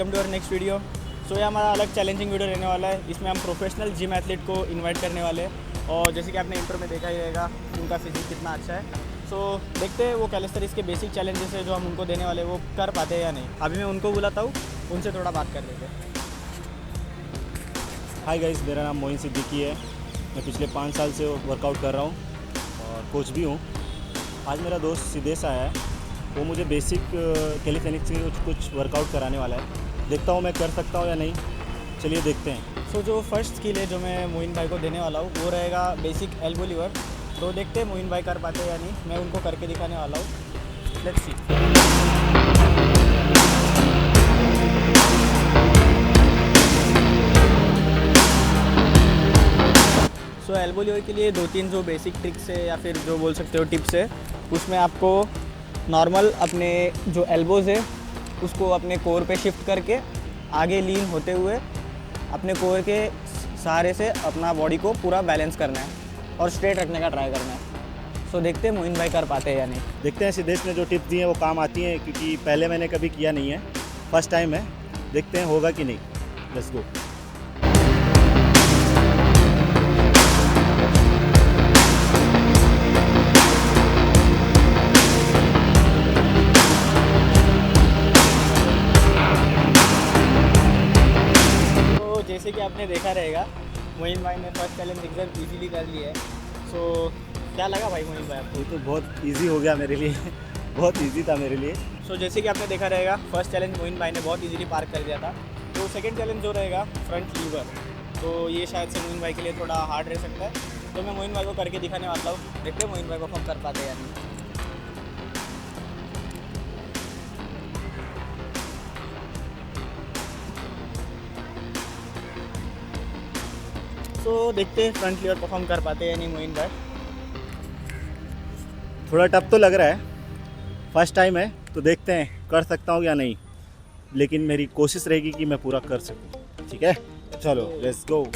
Welcome to our next video. So ये हमारा अलग चैलेंजिंग वीडियो रहने वाला है। इसमें हम प्रोफेशनल जिम एथलीट को इनवाइट करने वाले हैं और जैसे कि आपने इंट्रो में देखा ही रहेगा कि उनका फिजिक कितना अच्छा है। सो देखते हैं वो कैलिस्थेनिक्स के बेसिक चैलेंजेस है जो हम उनको देने वाले हैं वो कर पाते हैं या नहीं। अभी मैं उनको बुलाता हूँ, उनसे थोड़ा बात कर लेते हैं। हाय गाइस, मेरा नाम मोइन सिद्दीकी है। मैं पिछले 5 साल से वर्कआउट कर रहा हूँ और कोच भी हूँ। आज मेरा दोस्त सिद्धेश आया है, वो मुझे बेसिक कैलिस्थेनिक्स के कुछ वर्कआउट कराने वाला है। देखता हूँ मैं कर सकता हूँ या नहीं, चलिए देखते हैं। सो जो फर्स्ट स्किल है जो मैं मोइन भाई को देने वाला हूँ वो रहेगा बेसिक एल्बो लीवर। तो देखते हैं मोइन भाई कर पाते हैं या नहीं, मैं उनको करके दिखाने वाला हूँ। Let's see. So elbow lever के लिए 2-3 जो बेसिक ट्रिक्स है या फिर जो बोल सकते हो टिप्स है, उसमें आपको नॉर्मल अपने जो एल्बोज़ है उसको अपने कोर पे शिफ्ट करके आगे लीन होते हुए अपने कोर के सहारे से अपना बॉडी को पूरा बैलेंस करना है और स्ट्रेट रखने का ट्राई करना है। सो देखते हैं मोइन भाई कर पाते हैं या नहीं। देखते हैं सिद्धेश ने जो टिप्स दी हैं वो काम आती हैं, क्योंकि पहले मैंने कभी किया नहीं है, फर्स्ट टाइम है। देखते हैं होगा कि नहीं। Let's go. जैसे कि आपने देखा रहेगा मोइन भाई ने फर्स्ट चैलेंज एकदम इजीली कर लिया है। सो क्या लगा भाई मोइन भाई आपको? ये तो बहुत इजी हो गया मेरे लिए बहुत इजी था मेरे लिए। सो जैसे कि आपने देखा रहेगा फर्स्ट चैलेंज मोइन भाई ने बहुत इजीली पार कर दिया था। तो सेकंड चैलेंज जो रहेगा फ्रंट लीवर, तो ये शायद से मोइन भाई के लिए थोड़ा हार्ड रह सकता है। तो मैं मोइन भाई को करके दिखाने वाला हूँ, देखते हैं मोइन भाई परफॉर्म कर पाते हैं या नहीं। तो देखते हैं फ्रंट लीवर परफॉर्म कर पाते हैं या नहीं मोइन भाई। थोड़ा टफ तो लग रहा है, फर्स्ट टाइम है, तो देखते हैं कर सकता हूँ या नहीं, लेकिन मेरी कोशिश रहेगी कि मैं पूरा कर सकूँ। ठीक है, चलो let's go.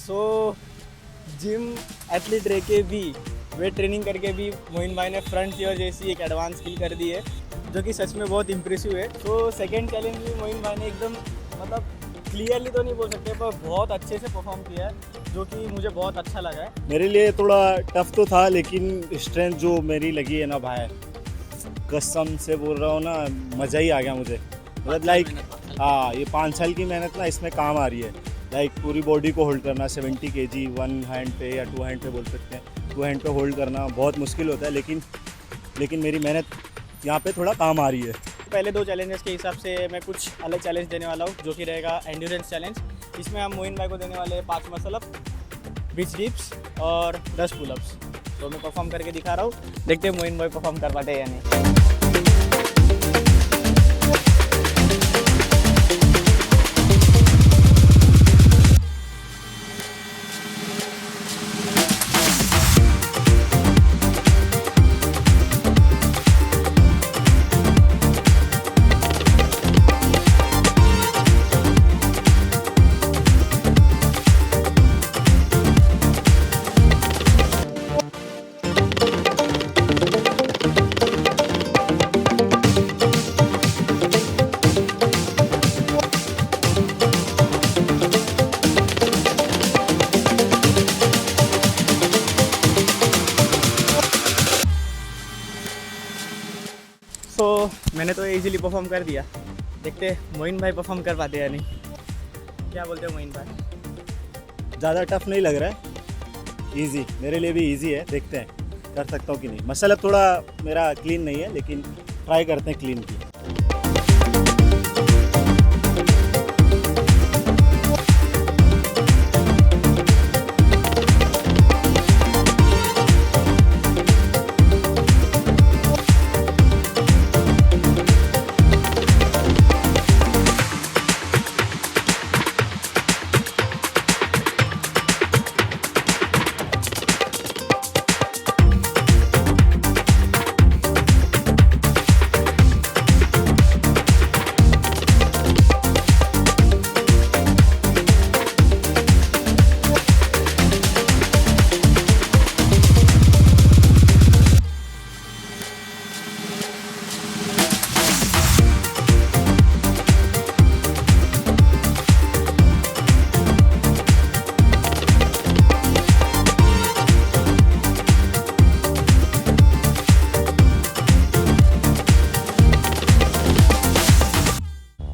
So gym athlete रह के भी, वेट ट्रेनिंग करके भी मोइन भाई ने फ्रंट लीवर जैसी एक एडवांस स्किल कर दी है जो कि सच में बहुत इम्प्रेसिव है। तो सेकंड चैलेंज भी मोइन भाई ने एकदम मतलब क्लियरली तो नहीं बोल सकते पर बहुत अच्छे से परफॉर्म किया है, जो कि मुझे बहुत अच्छा लगा है। मेरे लिए थोड़ा टफ तो था, लेकिन स्ट्रेंथ जो मेरी लगी है ना भाई, कसम से बोल रहा हूँ ना, मज़ा ही आ गया मुझे। मतलब लाइक हाँ, ये 5 साल की मेहनत ना इसमें काम आ रही है। लाइक पूरी बॉडी को होल्ड करना 70 kg 1 हैंड पे या 2 हैंड पे बोल सकते हैं, 2 हैंड पे होल्ड करना बहुत मुश्किल होता है, लेकिन मेरी मेहनत यहाँ पे थोड़ा काम आ रही है। पहले 2 चैलेंजेस के हिसाब से मैं कुछ अलग चैलेंज देने वाला हूँ जो कि रहेगा एंड्योरेंस चैलेंज। इसमें हम मोइन भाई को देने वाले 5 मसल अप, 20 डिप्स और 10 पुलअप्स। तो मैं परफॉर्म करके दिखा रहा हूँ, देखते हैं मोइन भाई परफॉर्म कर पाते हैं या नहीं। तो मैंने तो इजीली परफॉर्म कर दिया, देखते हैं मोइन भाई परफॉर्म कर पाते हैं या नहीं। क्या बोलते हो मोइन भाई? ज़्यादा टफ नहीं लग रहा है, इजी, मेरे लिए भी इजी है। देखते हैं कर सकता हूँ कि नहीं। मसल अब थोड़ा मेरा क्लीन नहीं है, लेकिन ट्राई करते हैं क्लीन की।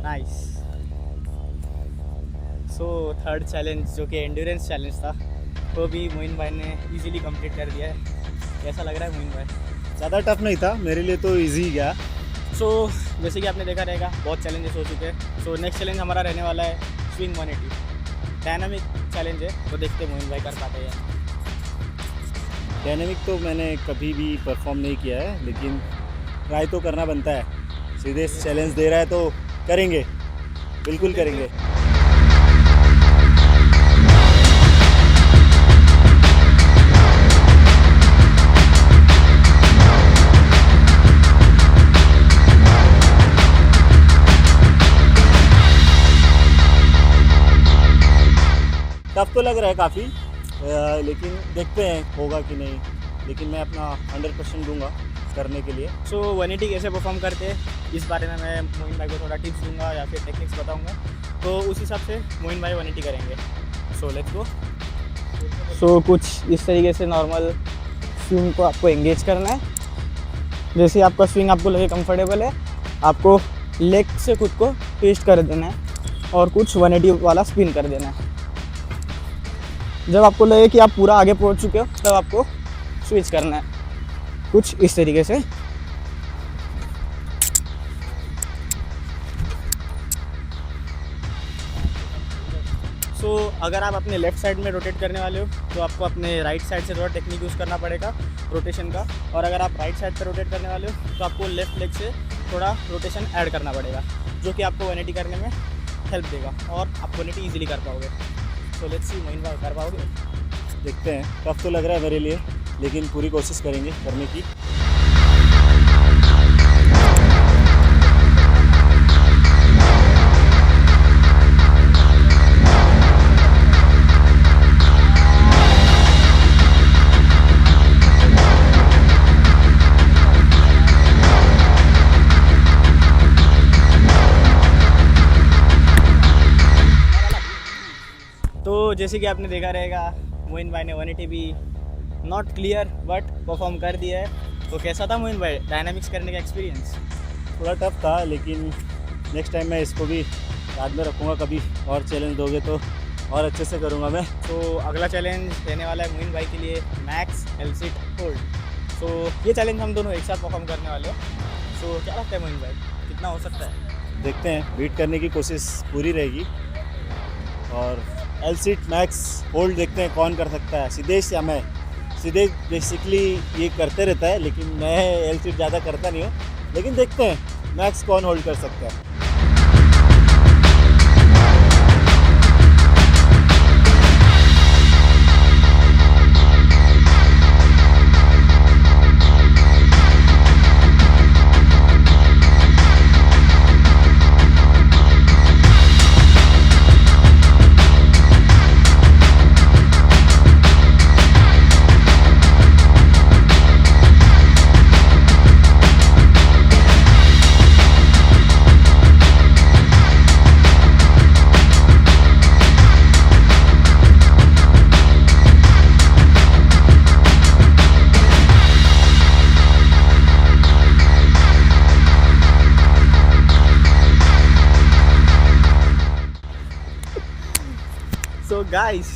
नाइस। सो थर्ड चैलेंज जो कि एंड्योरेंस चैलेंज था वो भी मोइन भाई ने इजीली कंप्लीट कर दिया है। कैसा लग रहा है मोइन भाई? ज़्यादा टफ नहीं था मेरे लिए, तो इजी गया। सो जैसे कि आपने देखा रहेगा बहुत चैलेंजेस हो चुके हैं। सो नेक्स्ट चैलेंज हमारा रहने वाला है स्विंग 180। डायनामिक चैलेंज है, तो देखते हैं मोइन भाई कर पाते हैं। डायनेमिक तो मैंने कभी भी परफॉर्म नहीं किया है, लेकिन ट्राई तो करना बनता है। सीधे चैलेंज दे रहा है तो करेंगे, बिल्कुल करेंगे। टफ तो लग रहा है काफ़ी, लेकिन देखते हैं होगा कि नहीं, लेकिन मैं अपना 100% दूंगा करने के लिए। सो 180 कैसे परफॉर्म करते हैं इस बारे में मैं मोइन भाई को थोड़ा टिप्स दूंगा या फिर टेक्निक्स बताऊंगा, तो उस हिसाब से मोइन भाई 180 करेंगे। So let's go. सो कुछ इस तरीके से नॉर्मल स्विंग को आपको एंगेज करना है। जैसे आपका स्विंग आपको लगे कंफर्टेबल है, आपको लेग से खुद को ट्विस्ट कर देना है और कुछ 180 वाला स्पिन कर देना है। जब आपको लगे कि आप पूरा आगे पहुंच चुके हो तब आपको स्विच करना है कुछ इस तरीके से। सो अगर आप अपने लेफ़्ट साइड में रोटेट करने वाले हो तो आपको अपने राइट साइड से थोड़ा टेक्निक यूज़ करना पड़ेगा रोटेशन का, और अगर आप राइट साइड पर रोटेट करने वाले हो तो आपको लेफ़्ट लेग से थोड़ा रोटेशन ऐड करना पड़ेगा, जो कि आपको 180 करने में हेल्प देगा और आप 180 ईजिली कर पाओगे। तो लेट्स सी मोइन भाई कर पाओगे? देखते हैं, टफ तो लग रहा है मेरे लिए, लेकिन पूरी कोशिश करेंगे करने की। तो जैसे कि आपने देखा रहेगा मोइन भाई ने 180 भी नॉट क्लियर बट परफॉर्म कर दिया है। तो कैसा था मोइन भाई डायनामिक्स करने का एक्सपीरियंस? थोड़ा टफ था, लेकिन नेक्स्ट टाइम मैं इसको भी याद में रखूँगा। कभी और चैलेंज दोगे तो और अच्छे से करूँगा मैं। तो अगला चैलेंज रहने वाला है मोइन भाई के लिए मैक्स एल सिट होल्ड। सो ये चैलेंज हम दोनों एक साथ परफॉर्म करने वाले हैं। सो क्या लगता है मोइन भाई कितना हो सकता है? देखते हैं, बीट करने की कोशिश पूरी रहेगी। और एल सीट मैक्स होल्ड देखते हैं कौन कर सकता है, सिद्धेश या मैं। सिद्धेश बेसिकली ये करते रहता है, लेकिन मैं एल सीट ज़्यादा करता नहीं हूँ। लेकिन देखते हैं मैक्स कौन होल्ड कर सकता है। सो गाइस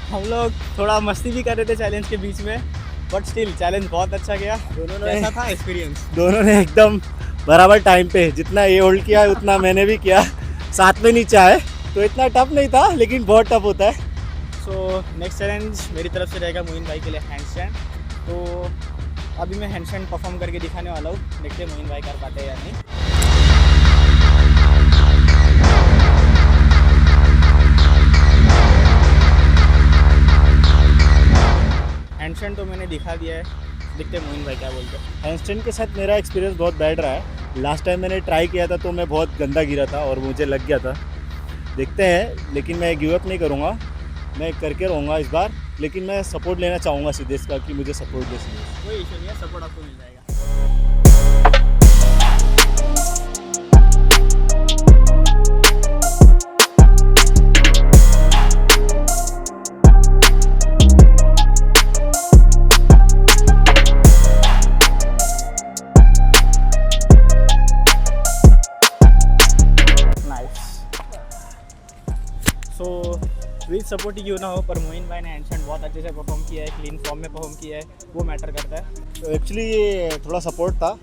हम लोग थोड़ा मस्ती भी कर रहे थे चैलेंज के बीच में, बट स्टिल चैलेंज बहुत अच्छा गया। दोनों ने कैसा था एक्सपीरियंस? दोनों ने एकदम बराबर टाइम पे, जितना ये होल्ड किया उतना मैंने भी किया, साथ में नीचे आए। तो इतना टफ नहीं था, लेकिन बहुत टफ होता है। सो नेक्स्ट चैलेंज मेरी तरफ से रहेगा मोइन भाई के लिए हैंड स्टैंड। तो अभी मैं हैंड स्टैंड परफॉर्म करके दिखाने वाला हूँ, देखते हैं मोइन भाई कर पाते हैं या नहीं। हैंडस्टैंड तो मैंने दिखा दिया है, देखते हैं मोइन भाई क्या बोलते हैं। हैंडस्टैंड के साथ मेरा एक्सपीरियंस बहुत बैड रहा है। लास्ट टाइम मैंने ट्राई किया था तो मैं बहुत गंदा गिरा था और मुझे लग गया था। देखते हैं, लेकिन मैं गिव अप नहीं करूँगा, मैं करके रहूँगा इस बार। लेकिन मैं सपोर्ट लेना चाहूँगा सिद्धेश का कि मुझे सपोर्ट दे सके। कोई इशू नहीं है, सपोर्ट आपको मिल जाएगा। सो विद सपोर्ट क्यों ना हो, पर मोइन भाई ने हैंडस्टैंड बहुत अच्छे से परफॉर्म किया है, क्लीन फॉर्म में परफॉर्म किया है, वो मैटर करता है। तो एक्चुअली ये थोड़ा सपोर्ट था।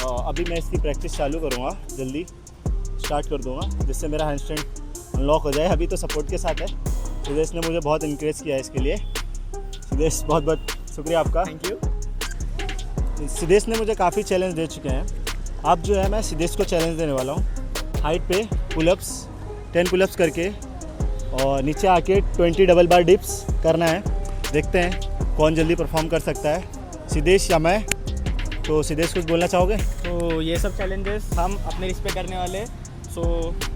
अभी मैं इसकी प्रैक्टिस चालू करूँगा, जल्दी स्टार्ट कर दूँगा, जिससे मेरा हैंडस्टैंड अनलॉक हो जाए। अभी तो सपोर्ट के साथ है। सिद्धेश ने मुझे बहुत इनक्रेज किया है इसके लिए। सिद्धेश बहुत बहुत शुक्रिया आपका। Thank you. सिद्धेश ने मुझे काफ़ी चैलेंज दे चुके हैं। अब जो है मैं सिद्धेश को चैलेंज देने वाला हूँ। हाइट पे पुलअप्स 10 पुलअप्स करके और नीचे आके 20 डबल बार डिप्स करना है। देखते हैं कौन जल्दी परफॉर्म कर सकता है, सिद्धेश या मैं। तो सिद्धेश कुछ बोलना चाहोगे? तो ये सब चैलेंजेस हम अपने रिस्क पे करने वाले, सो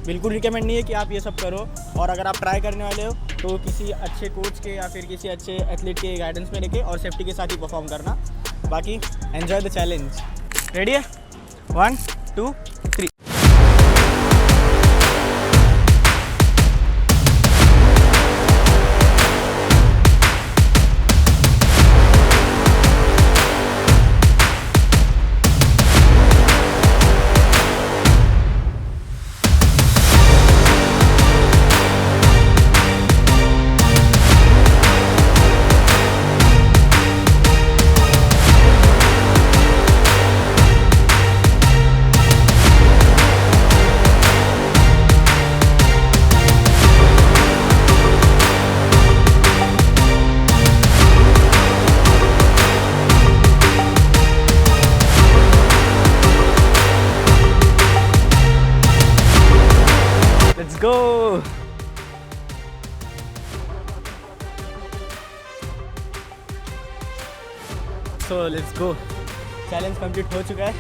बिल्कुल रिकमेंड नहीं है कि आप ये सब करो। और अगर आप ट्राई करने वाले हो तो किसी अच्छे कोच के या फिर किसी अच्छे एथलीट के गाइडेंस में लेके और सेफ्टी के साथ ही परफॉर्म करना। बाकी एन्जॉय द चैलेंज। रेडी है? 1 2 3। Let's go. So let's go. Challenge complete हो चुका है।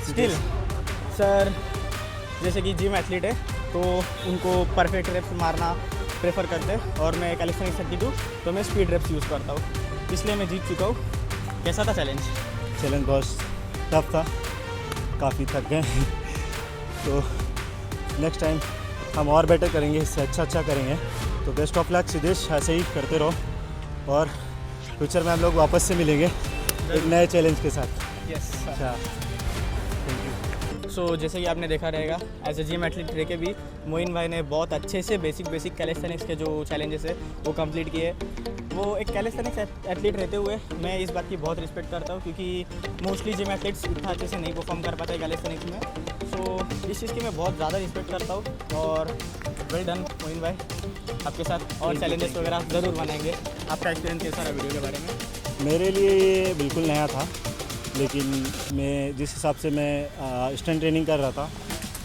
स्टिल सर जैसे कि जिम एथलीट है तो उनको परफेक्ट रेप्स मारना प्रेफर करते हैं, और मैं कैलिस्थेनिक्स एथलीट हूँ तो मैं स्पीड रेप्स यूज़ करता हूँ, इसलिए मैं जीत चुका हूँ। कैसा था चैलेंज? चैलेंज बहुत टफ था, काफ़ी थक गए। तो नेक्स्ट टाइम हम और बेटर करेंगे, इससे अच्छा करेंगे। तो बेस्ट ऑफ लक सिद्धेश, ऐसे ही करते रहो और फ्यूचर में हम लोग वापस से मिलेंगे एक नए चैलेंज के साथ। यस। अच्छा, थैंक यू। सो जैसे कि आपने देखा रहेगा, एज ए जिम एथलीट रह के भी मोइन भाई ने बहुत अच्छे से बेसिक कैलिस्थेनिक्स के जो चैलेंजेस है वो कंप्लीट किए। वो एक कैलिस्थेनिक्स एथलीट रहते हुए मैं इस बात की बहुत रिस्पेक्ट करता हूँ, क्योंकि मोस्टली जिम एथलीट्स इतना अच्छे से नहीं परफॉर्म कर पाते कैलिस्थेनिक्स में। सो इस चीज़ की मैं बहुत ज़्यादा रिस्पेक्ट करता हूँ। और वेल डन मोइन भाई, आपके साथ और चैलेंजेस वगैरह ज़रूर बनाएंगे। आपका एक्सपीरियंस कैसा रहा वीडियो के बारे में? मेरे लिए ये बिल्कुल नया था, लेकिन मैं जिस हिसाब से मैं स्ट्रेंथ ट्रेनिंग कर रहा था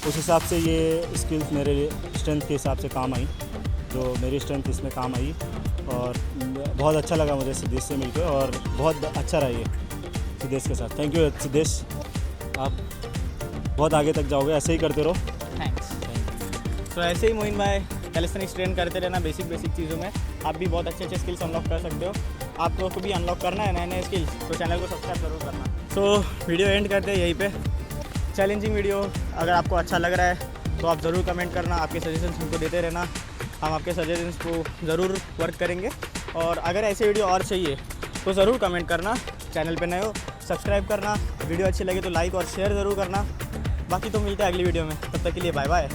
उस हिसाब से ये स्किल्स मेरे लिए स्ट्रेंथ के हिसाब से काम आई, जो मेरी स्ट्रेंथ इसमें काम आई। और बहुत अच्छा लगा मुझे सिद्धेश से मिलकर, और बहुत अच्छा रहा ये सिद्धेश के साथ। थैंक यू सिद्धेश, आप बहुत आगे तक जाओगे, ऐसे ही करते रहो। थैंक्स। तो ऐसे ही मोइन भाई कैलिस्थेनिक्स ट्रेन करते रहना बेसिक चीज़ों में, आप भी बहुत अच्छे स्किल्स अनलॉक कर सकते हो। आप लोगों को भी अनलॉक करना है नए स्किल्स, तो चैनल को सब्सक्राइब जरूर करना। तो वीडियो एंड करते हैं यहीं पे। चैलेंजिंग वीडियो अगर आपको अच्छा लग रहा है तो आप ज़रूर कमेंट करना, आपके सजेशंस हमको देते रहना, हम आपके सजेशंस को ज़रूर वर्क करेंगे। और अगर ऐसे वीडियो और चाहिए तो ज़रूर कमेंट करना। चैनल पे नए हो सब्सक्राइब करना, वीडियो अच्छी लगे तो लाइक और शेयर ज़रूर करना। बाकी तो मिलते हैं अगली वीडियो में, तब तक के लिए बाय बाय।